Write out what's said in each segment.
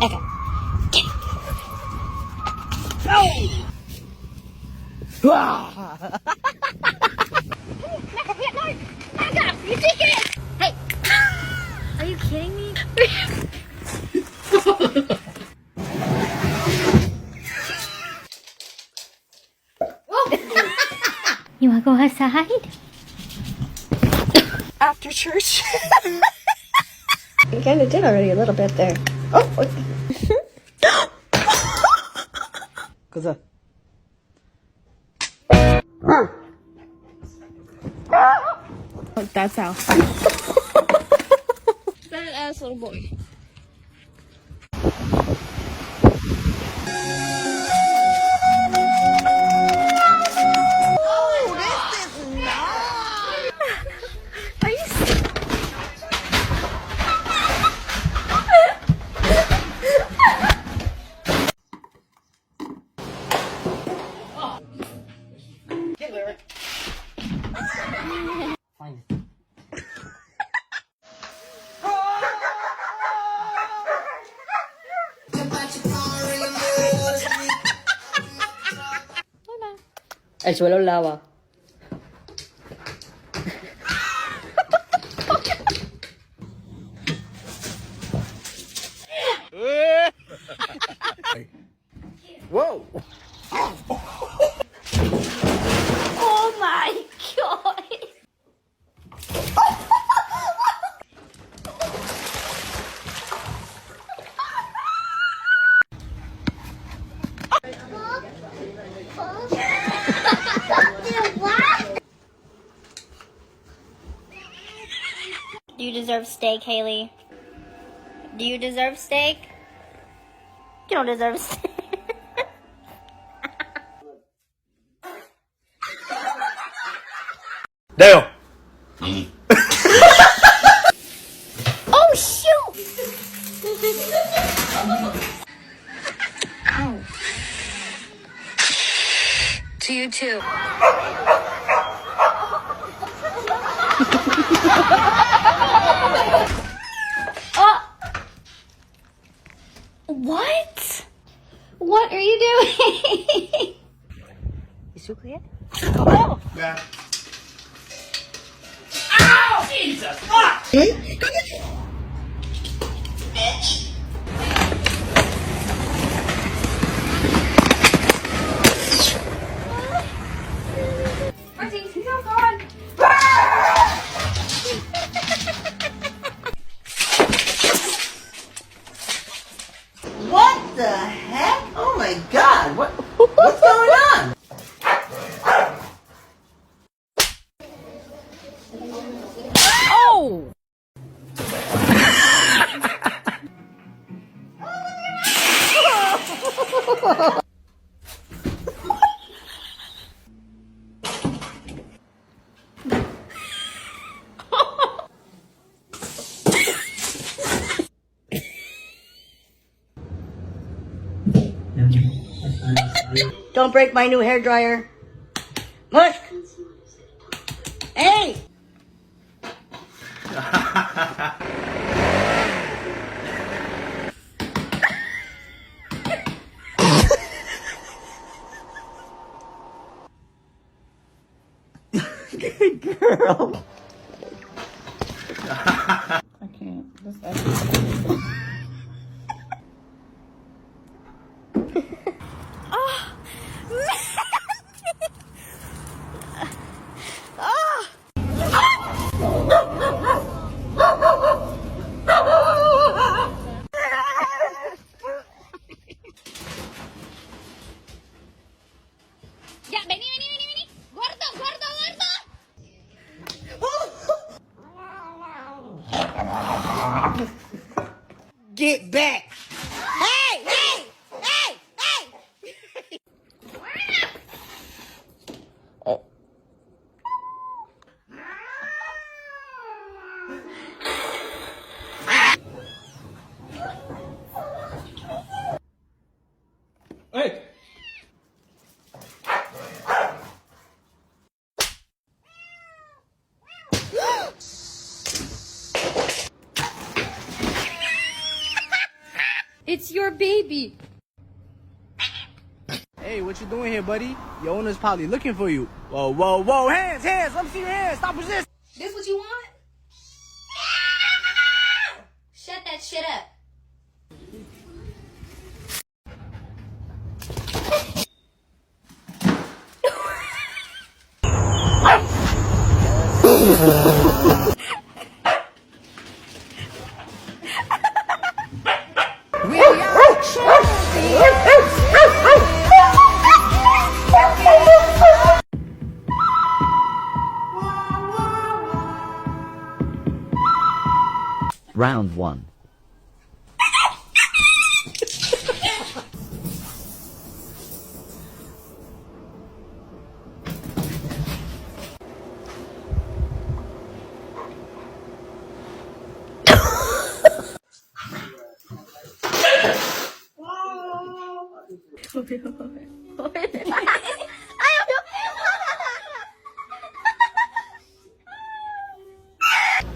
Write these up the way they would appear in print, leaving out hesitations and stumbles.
Echo. Get it. Oh! No! Back up! You take it! Hey! Are you kidding me? You wanna go outside? After church. You kind of did already a little bit there. Oh, 그래서 that's how. That ass little boy. Fine. El suelo es lava. Whoa! Oh my god! Do you deserve steak, Haley? Do you deserve steak? You don't deserve steak. Dale! Oh shoot! To you too. What? What are you doing? Is it clear? Yeah. Ow! Jesus! Fuck! Marcy, he's all gone. What the heck? Oh my god! What's going on? Oh! Don't break my new hair dryer. Musk! Hey! Good girl. I can't. This Ya, vení. Gordo. Get back! Hey! Hey! It's your baby. Hey, what you doing here, buddy? Your owner's probably looking for you. Whoa, whoa, whoa, hands, hands, let me see your hands. Stop resisting. This what you want? Shut that shit up. Round one.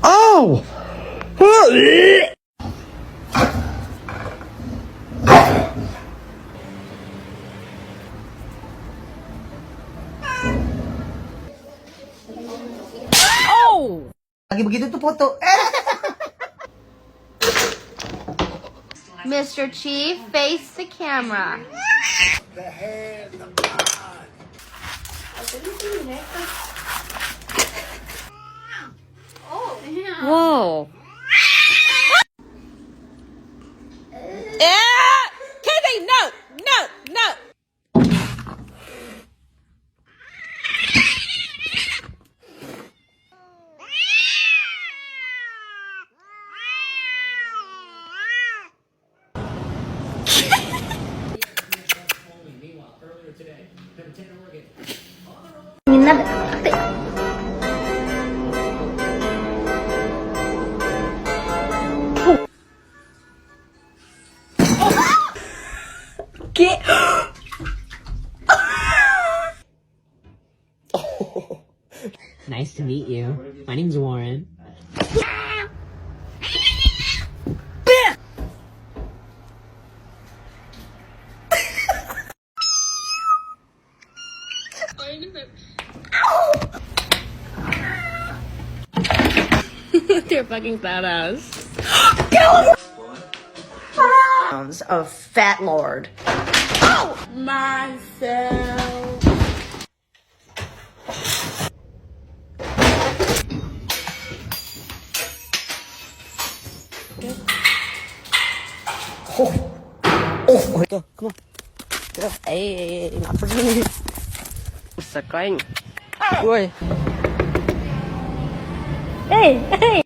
Oh! Lagi begitu tuh foto. Mr. Chief, face the camera. Whoa. Kaylee, no, no, no. Nice to meet you. My name's Warren. They're fucking badass. Of Fat Lord. Oh, go, come on. Go. Hey, not for me. Sakain. Boy. Hey, hey.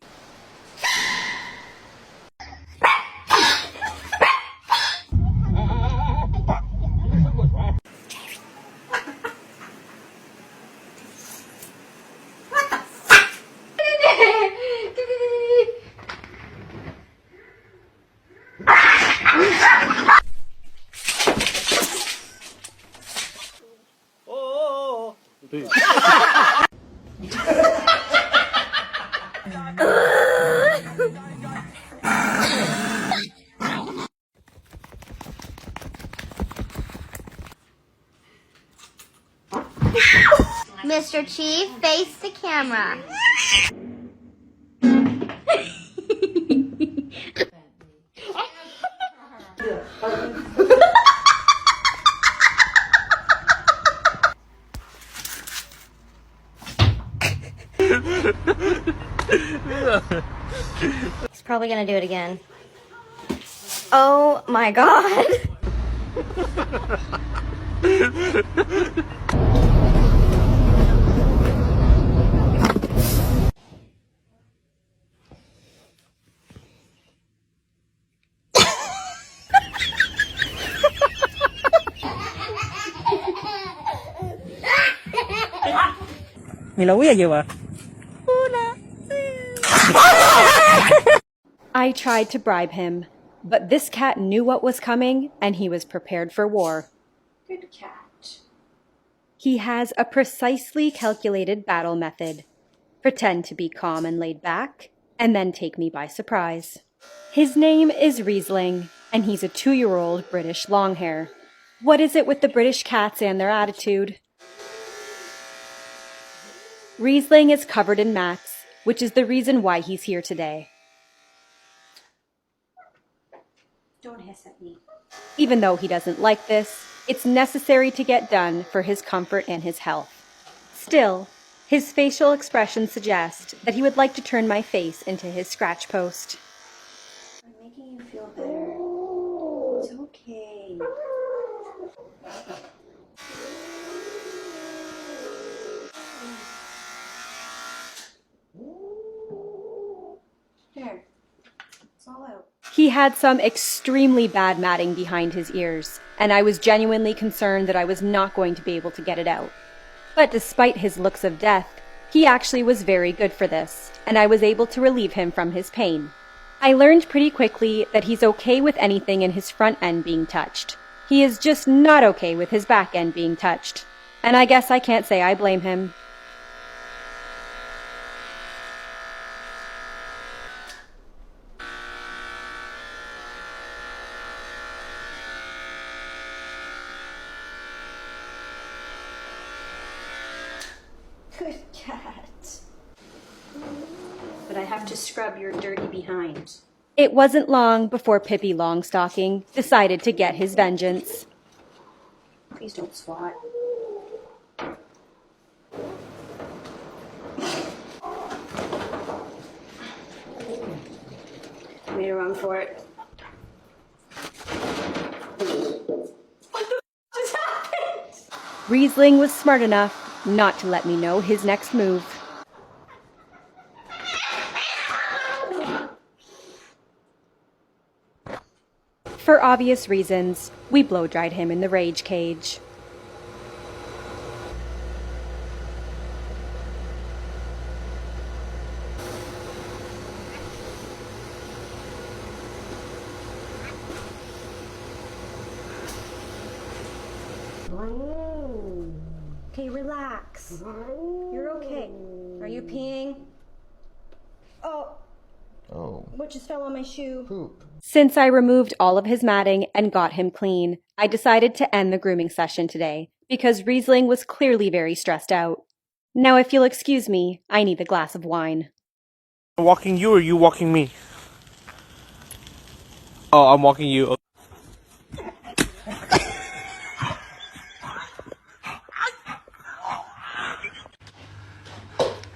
Mr. Chief, face the camera. He's probably gonna do it again. Oh my god. Me lo voy a llevar. I tried to bribe him, but this cat knew what was coming and he was prepared for war. Good cat. He has a precisely calculated battle method. Pretend to be calm and laid back, and then take me by surprise. His name is Riesling, and he's a 2-year-old British Longhair. What is it with the British cats and their attitude? Riesling is covered in mats, which is the reason why he's here today. Don't hiss at me. Even though he doesn't like this, it's necessary to get done for his comfort and his health. Still, his facial expressions suggest that he would like to turn my face into his scratch post. I'm making you feel better. It's okay. Here. It's all out. He had some extremely bad matting behind his ears, and I was genuinely concerned that I was not going to be able to get it out. But despite his looks of death, he actually was very good for this, and I was able to relieve him from his pain. I learned pretty quickly that he's okay with anything in his front end being touched. He is just not okay with his back end being touched. And I guess I can't say I blame him. Good cat. But I have to scrub your dirty behind. It wasn't long before Pippi Longstocking decided to get his vengeance. Please don't swat. Made a run for it. Riesling was smart enough not to let me know his next move. For obvious reasons, we blow-dried him in the rage cage. Okay, relax. You're okay. Are you peeing? Oh. What just fell on my shoe? Poop. Since I removed all of his matting and got him clean, I decided to end the grooming session today because Riesling was clearly very stressed out. Now, if you'll excuse me, I need a glass of wine. Walking you or you walking me? Oh, I'm walking you.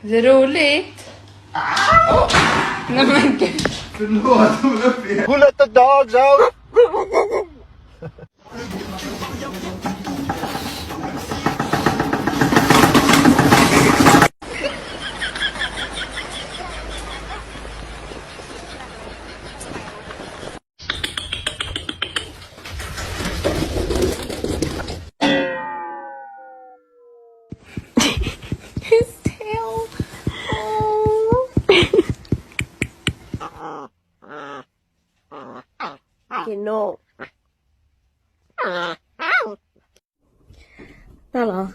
Är det roligt? Nej men gud. Who let the dogs out? His tail. Oh. No. Hello.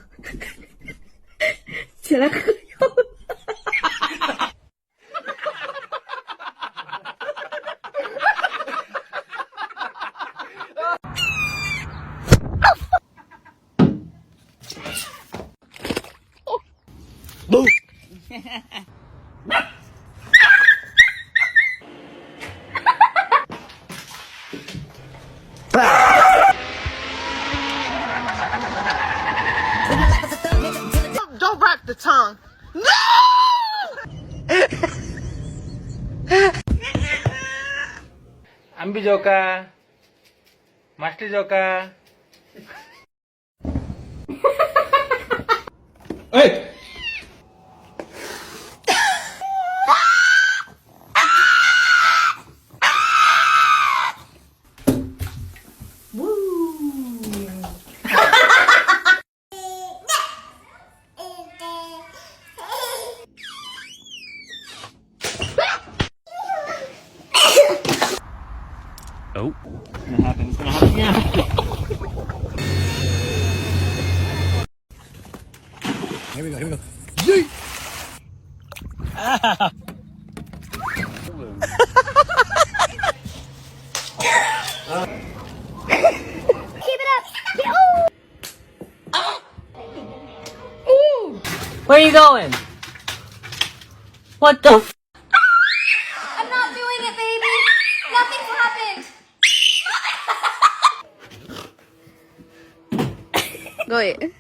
Sila ko yun. Don't wrap the tongue. Ambi joka. Masti joka. Hey! Oh. It's gonna happen. It's gonna happen. Yeah. Here we go. Here we go. Yeet! Ah. Keep it up. Where are you going? What the f? I'm not doing it, baby. Nothing's happened. Go ahead.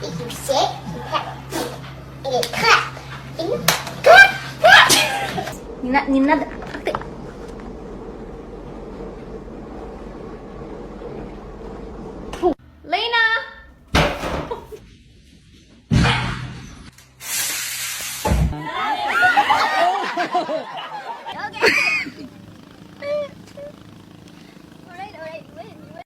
If you sit, you clap. And you clap. And you clap. Clap. Ni nada.